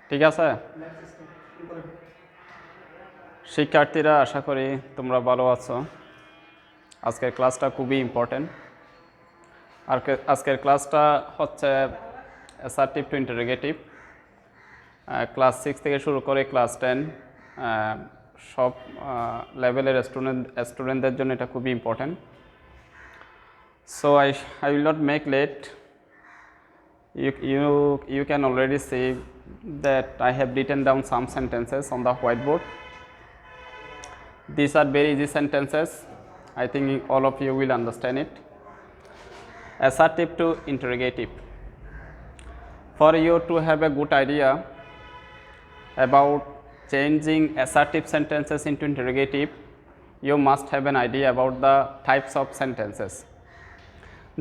ঠিক আছে শিক্ষার্থীরা, আশা করি তোমরা ভালো আছো। আজকের ক্লাসটা খুবই ইম্পর্টেন্ট। আর আজকের ক্লাসটা হচ্ছে অ্যাসার্টিভ টু ইন্টারোগেটিভ। ক্লাস 6 থেকে শুরু করে ক্লাস 10 সব লেভেলের স্টুডেন্টদের জন্য এটা খুবই important. So I will not make late. You can already see that I have written down some sentences on the whiteboard. These are very easy sentences. I think all of you will understand it. Assertive to interrogative. For you to have a good idea about changing assertive sentences into interrogative, you must have an idea about the types of sentences.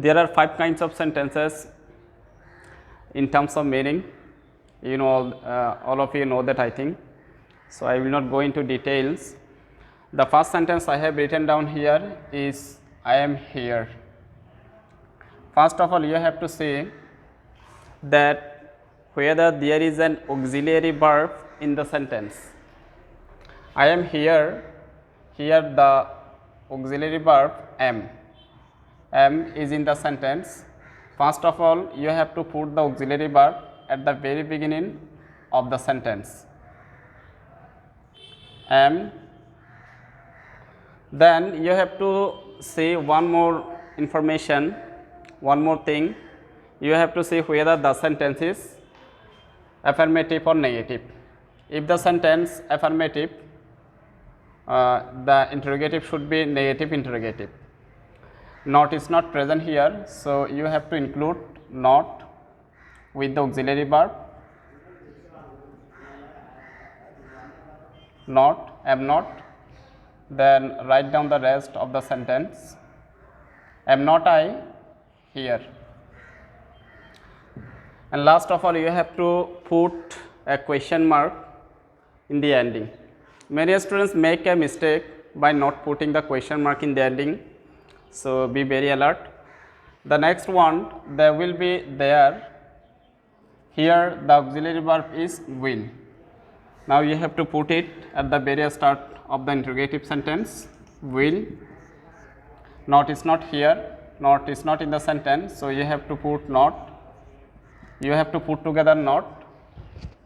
There are 5 kinds of sentences in terms of meaning. You know, all of you know that, I think. So I will not go into details. The first sentence I have written down here is I am here. First of all, you have to say that whether there is an auxiliary verb in the sentence. I am here. Here the auxiliary verb am is in the sentence. First of all, you have to put the auxiliary verb at the very beginning of the sentence. Am. Then you have to say one more information, one more thing. You have to say whether the sentence is affirmative or negative. If the sentence affirmative, the interrogative should be negative interrogative. Not is not present here, so you have to include not with the auxiliary verb. Not, am not. Then write down the rest of the sentence. Am not I here? And last of all, you have to put a question mark in the ending. Many students make a mistake by not putting the question mark in the ending, so be very alert. The next one, there will be there. Here the auxiliary verb is will. Now you have to put it at the very start of the interrogative sentence. Will. Not is not here. Not is not in the sentence, so you have to put not. You have to put together not,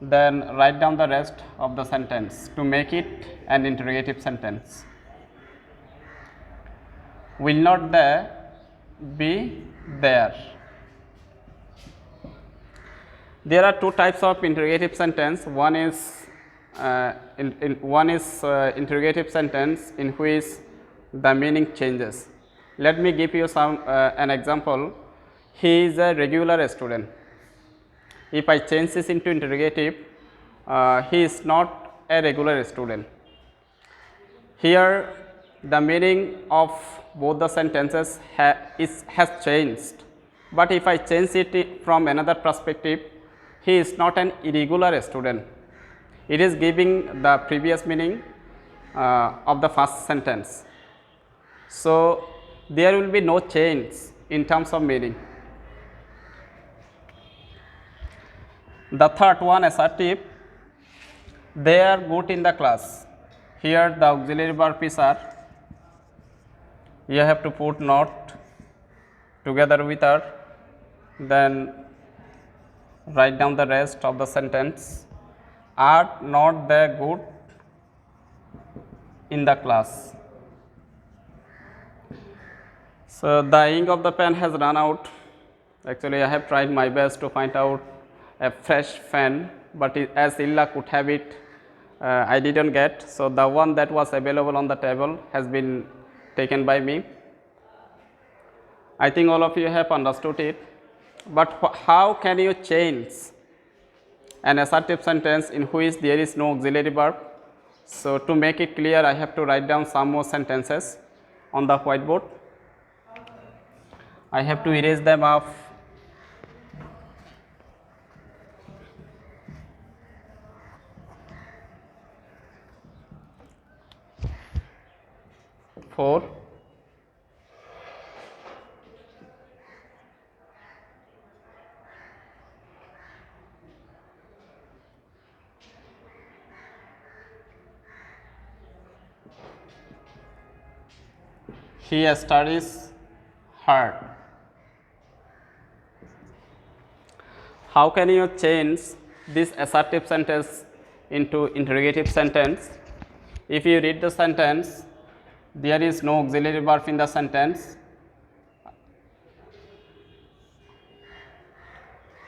then write down the rest of the sentence to make it an interrogative sentence. Will not there be there? There are 2 types of interrogative sentence. One is interrogative sentence in which the meaning changes. Let me give you an example. He is a regular student. If I change this into interrogative, he is not a regular student. Here the meaning of both the sentences has changed, but if I change it from another perspective, he is not an irregular student. It is giving the previous meaning of the first sentence. So there will be no change in terms of meaning. The third one, assertive. They are good in the class. Here the auxiliary verb is are. You have to put not together with are, then write down the rest of the sentence. Are not they good in the class? So the ink of the pen has run out. Actually, I have tried my best to find out a fresh pen, but as Illa could have it, I didn't get. So the one that was available on the table has been taken by me. I think all of you have understood it. But how can you change an assertive sentence in which there is no auxiliary verb? So to make it clear, I have to write down some more sentences on the whiteboard. I have to erase them off. Four. He studies hard. How can you change this assertive sentence into interrogative sentence? If you read the sentence, there is no auxiliary verb in the sentence,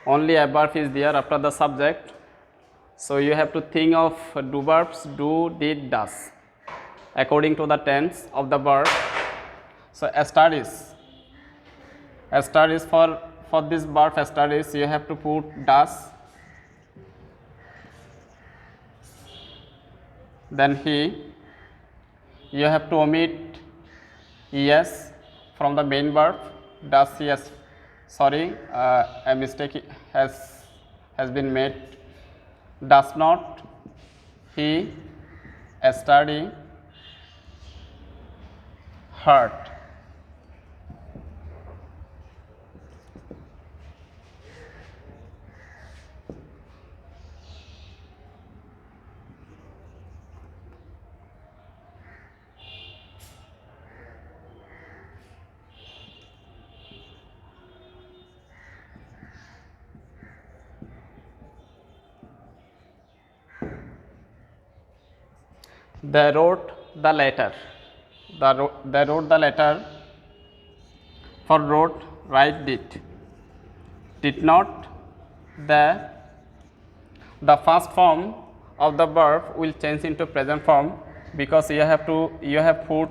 only a verb is there after the subject. So you have to think of do verbs do, did, does according to the tense of the verb. So studies for this verb studies you have to put does, then he. You have to omit es from the main verb. Does he a mistake has been made. Does not he study hard? They wrote the letter. They wrote the letter. For wrote, write, did. Did not. The first form of the verb will change into present form because you have put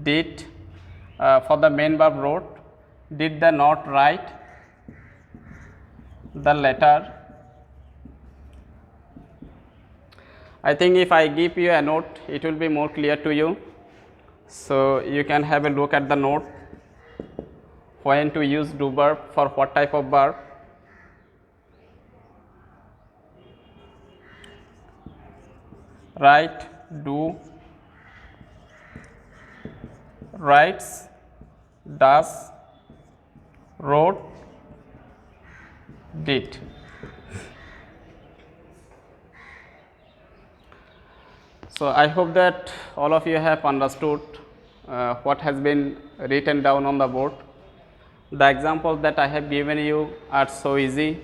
did for the main verb wrote. Did they not write the letter? I think if I give you a note, it will be more clear to you. So you can have a look at the note, when to use do verb for what type of verb. Write, do, writes, does, wrote, did. So I hope that all of you have understood what has been written down on the board. The examples that I have given you are so easy.